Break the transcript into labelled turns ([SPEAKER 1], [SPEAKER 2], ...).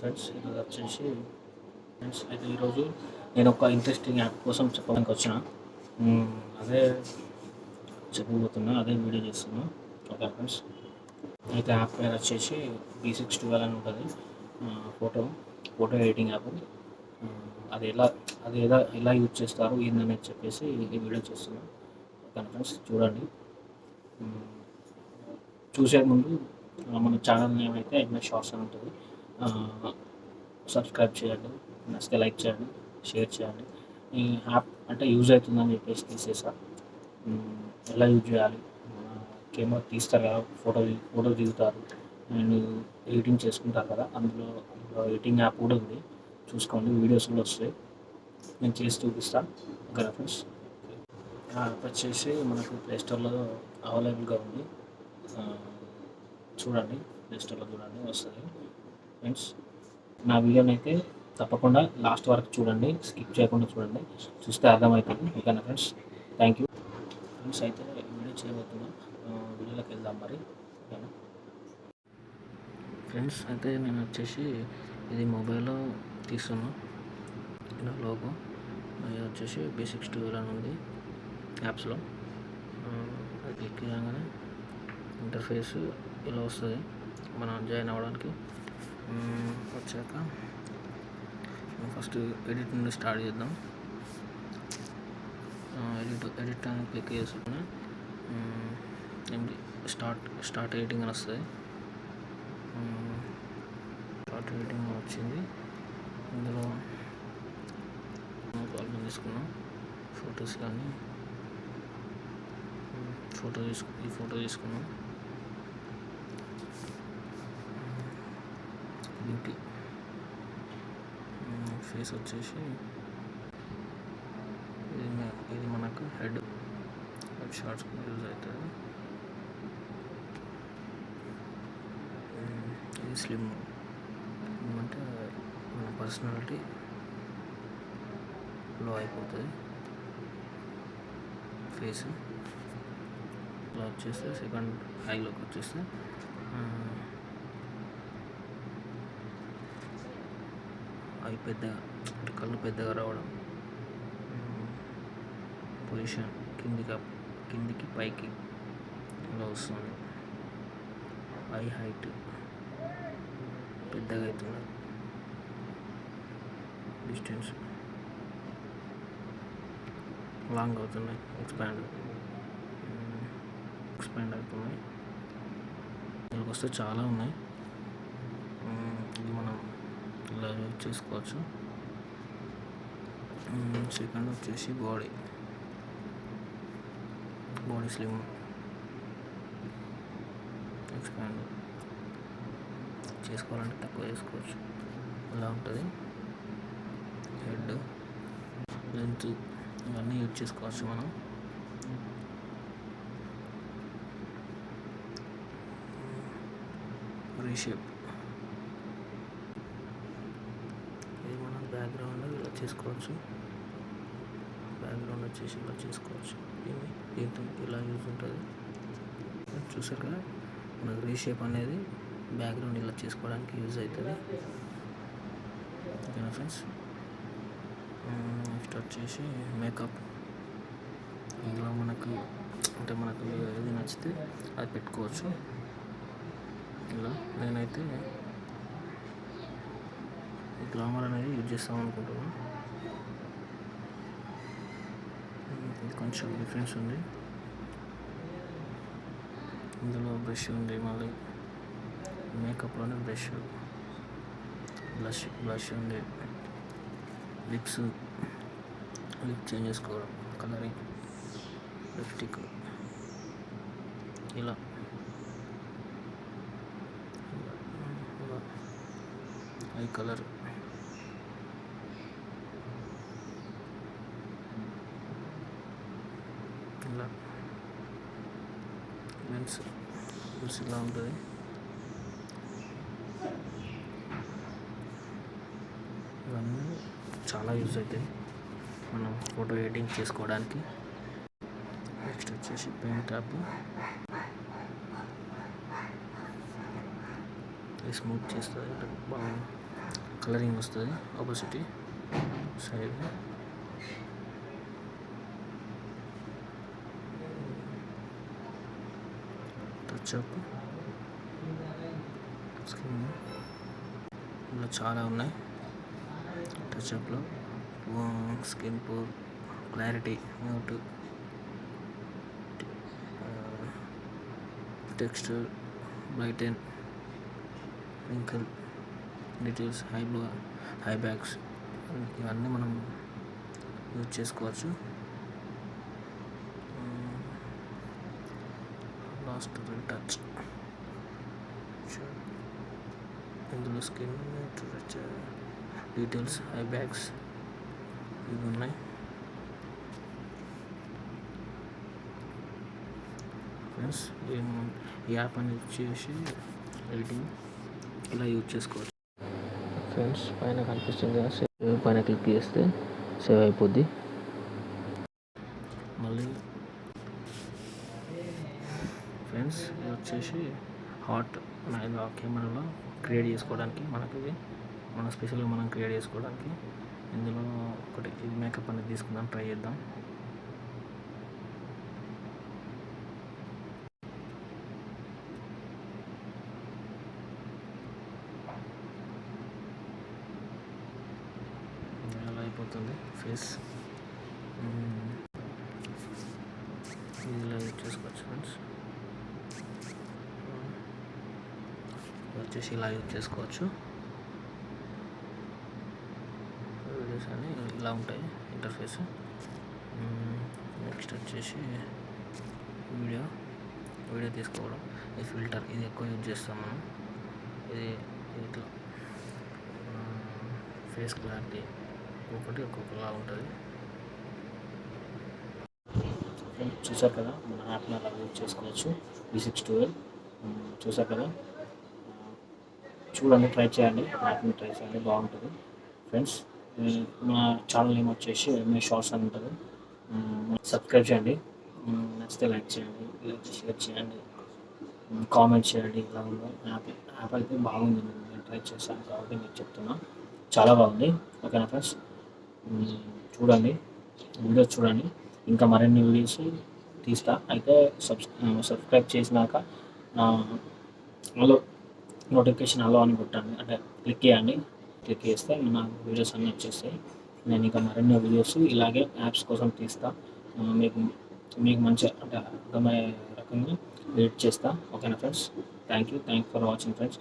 [SPEAKER 1] Friends, ఈరోజు వచ్చేసి అయితే ఈరోజు నేను ఒక ఇంట్రెస్టింగ్ యాప్ కోసం చెప్పడానికి వచ్చిన. అదే చెప్పబోతున్నా, అదే వీడియో చేస్తున్నా. ఓకే ఫ్రెండ్స్, అయితే యాప్ పేరు వచ్చేసి B612 అని ఉంటుంది. Photo editing app. అది ఎలా యూజ్ చేస్తారు ఏందనేది చెప్పేసి ఈ వీడియో చేస్తున్నాను. ఓకే ఫ్రెండ్స్, చూడండి. చూసే ముందు మన ఛానల్ నేమ్ అయితే ఎంఎస్ షార్ట్స్ అని ఉంటుంది. సబ్స్క్రైబ్ చేయండి, నచ్చితే లైక్ చేయండి, షేర్ చేయండి. ఈ యాప్ అంటే యూజ్ అవుతుందని చెప్పేసి తీసేసా. ఎలా యూజ్ చేయాలి, కెమెరా తీస్తారు కదా, ఫోటో దిగుతారు అండ్ ఎడిటింగ్ చేసుకుంటారు కదా, అందులో ఎడిటింగ్ యాప్ కూడా ఉంది. చూసుకోండి, వీడియోస్ కూడా వస్తాయి, నేను చేసి చూపిస్తాను. ఓకే ఫ్రెండ్స్, యాప్ వచ్చేసి మనకు ప్లేస్టోర్లో అవైలబుల్గా ఉంది. చూడండి, ప్లేస్టోర్లో చూడండి, వస్తుంది. ఫ్రెండ్స్, నా వీడియోని అయితే తప్పకుండా లాస్ట్ వరకు చూడండి, స్కిప్ చేయకుండా చూడండి, చూస్తే అర్థమవుతుంది. ఓకేనా ఫ్రెండ్స్, థ్యాంక్ యూ. ఫ్రెండ్స్, అయితే వీడియో చేయబోతున్నా, వీడియోలోకి వెళ్దాం మరి. ఓకేనా ఫ్రెండ్స్, అయితే నేను వచ్చేసి ఇది మొబైల్లో తీస్తున్నా. నా లోగో అది వచ్చేసి B612 అని ఉంది యాప్స్లో. అది క్లిక్ చేయగానే ఇంటర్ఫేస్ ఇలా వస్తుంది మనం జాయిన్ అవ్వడానికి. వచ్చాక ఫస్ట్ ఎడిట్ నుండి స్టార్ట్ చేద్దాం. ఎడిట్ అని క్లిక్ చేసుకుని స్టార్ట్ ఎడిటింగ్ అని వస్తుంది. స్టార్ట్ ఎడిటింగ్ వచ్చింది. ఇందులో ఆల్బమ్ తీసుకున్నాం, ఫొటోస్ కానీ ఈ ఫోటో తీసుకున్నాం. దీనికి ఫేస్ వచ్చేసి ఇది మనకు హెడ్ షార్ట్స్ యూజ్ అవుతుంది. ఇది స్లిమ్ అంటే మన పర్సనాలిటీ లో అయిపోతుంది. ఫేస్ ఇలా వచ్చేస్తే సెకండ్ హైలోకి వచ్చేస్తే అవి పెద్దగా అంటే కళ్ళు పెద్దగా రావడం, పొజిషన్ కిందికి పైకి ఇలా వస్తుంది. ఐ హైట్ పెద్దగా అవుతుంది, డిస్టెన్స్ లాంగ్ అవుతున్నాయి, ఎక్స్పాండ్ అవుతున్నాయి. దీనికి వస్తే చాలా ఉన్నాయి. ఇది మనం ఇలా యూజ్ చేసుకోవచ్చు. సెకండ్ వచ్చేసి బాడీ స్లిమ్, ఎక్స్పాండ్ చేసుకోవాలంటే తక్కువ చేసుకోవచ్చు, ఇలా ఉంటుంది. హెడ్ లెంత్ ఇవన్నీ యూజ్ చేసుకోవచ్చు మనం. రీషేప్, ఇది మనం బ్యాక్గ్రౌండ్ ఇలా చేసుకోవచ్చు. బ్యాక్గ్రౌండ్ వచ్చేసి ఇలా చేసుకోవచ్చు. దీంతో ఇలా యూజ్ ఉంటుంది. చూసారు కదా, మనకు రీషేప్ అనేది బ్యాక్గ్రౌండ్ ఇలా చేసుకోవడానికి యూజ్ అవుతుంది. ఓకేనా ఫ్రెండ్స్, నెక్స్ట్ వచ్చేసి మేకప్. ఇందులో మనకు ఏది నచ్చితే అది పెట్టుకోవచ్చు. ఇలా నేనైతే ఈ గ్లామర్ అనేది యూజ్ చేస్తాం అనుకుంటున్నాను. కొంచెం డిఫరెన్స్ ఉంది. ఇందులో బ్రష్ ఉంది, మళ్ళీ మేకప్లోనే బ్రష్ ఉంది, లిప్ చేంజ్ చేసుకోవడం, కలరింగ్, లిప్స్టిక్, ఇలా ఐ కలర్, ఇలా లెన్స్ ఇలా ఉంటుంది. ఇవన్నీ చాలా యూజ్ అవుతాయి మనం ఫోటో ఎడిటింగ్ చేసుకోవడానికి. నెక్స్ట్ వచ్చేసి పెయింట్ యాప్. స్మూత్ చేస్తుంది, బాగా కలరింగ్ వస్తుంది ఆపోజిట్ సైడ్. టచ్అప్ స్కిన్ ఇందులో చాలా ఉన్నాయి. టచ్అప్లో skin pore, clarity, mute, texture, brighten, wrinkle, details, high backs ఇవన్నీ మనం యూజ్ చేసుకోవచ్చు. లాస్ట్ టచ్ ఇందులో స్కిన్ డీటెయిల్స్, హై బ్యాక్స్ ఇవి ఉన్నాయి. ఫ్రెండ్స్ ఈ యాప్ అని యూజ్ చేసి ఎడిటింగ్ ఇలా యూజ్ చేసుకోవచ్చు. ఫ్రెండ్స్ పైన కనిపిస్తుంది కదా, సేవ్ పైన క్లిక్ చేస్తే సేవ్ అయిపోద్ది. మళ్ళీ ఫ్రెండ్స్ ఇది వచ్చేసి హాట్ కెమెరాలో క్రియేట్ చేసుకోవడానికి మనకి ఇది మన స్పెషల్గా మనం క్రియేట్ చేసుకోవడానికి ఇందులో ఒకటి ఇది మేకప్ అనేది తీసుకుందాం, ట్రై చేద్దాం. అలా అయిపోతుంది ఫేస్. ఇలా యూజ్ చేసుకోవచ్చు ఫ్రెండ్స్. వచ్చేసి ఇలా యూజ్ చేసుకోవచ్చు. వీడియోస్ అని ఇలా ఉంటాయి ఇంటర్ఫేస్. నెక్స్ట్ వచ్చేసి వీడియో తీసుకోవడం. ఈ ఫిల్టర్ ఇది ఎక్కువ యూజ్ చేస్తాం మనం. ఇది ఇట్లా ఫేస్ క్లారిటీ ఒక్కొక్కలా ఉంటుంది. చూసారు కదా, మన యాప్ని అలా యూజ్ చేసుకోవచ్చు. V612 చూసారు కదా, చూడండి, ట్రై చేయండి, యాప్ని ట్రై చేయండి, బాగుంటుంది ఫ్రెండ్స్. మన ఛానల్ నేమ్ వచ్చేసి ఎంఏ షార్ట్స్ అని ఉంటుంది. సబ్స్క్రైబ్ చేయండి, నచ్చితే లైక్ చేయండి, షేర్ చేయండి, కామెంట్ చేయండి. ఇలా ఉందో యాప్ అయితే బాగుంది, నేను ట్రై చేశాను కాబట్టి మీకు చెప్తున్నా, చాలా బాగుంది. ఓకేనా ఫ్రెండ్స్, చూడండి, వీడియోస్ చూడండి, ఇంకా మరిన్ని వీడియోస్ తీస్తా. అయితే సబ్స్క్రైబ్ చేసినాక నోటిఫికేషన్ అలో అని కొట్టండి, అంటే క్లిక్ చేయండి. క్లిక్ చేస్తే మన వీడియోస్ అన్నీ వచ్చేస్తాయి. నేను ఇంకా మరిన్ని వీడియోస్ ఇలాగే యాప్స్ కోసం తీస్తా, మీకు మంచి అంటే అర్థమయ్యే రకంగా ఎడిట్ చేస్తా. ఓకేనా friends, thank you for watching friends.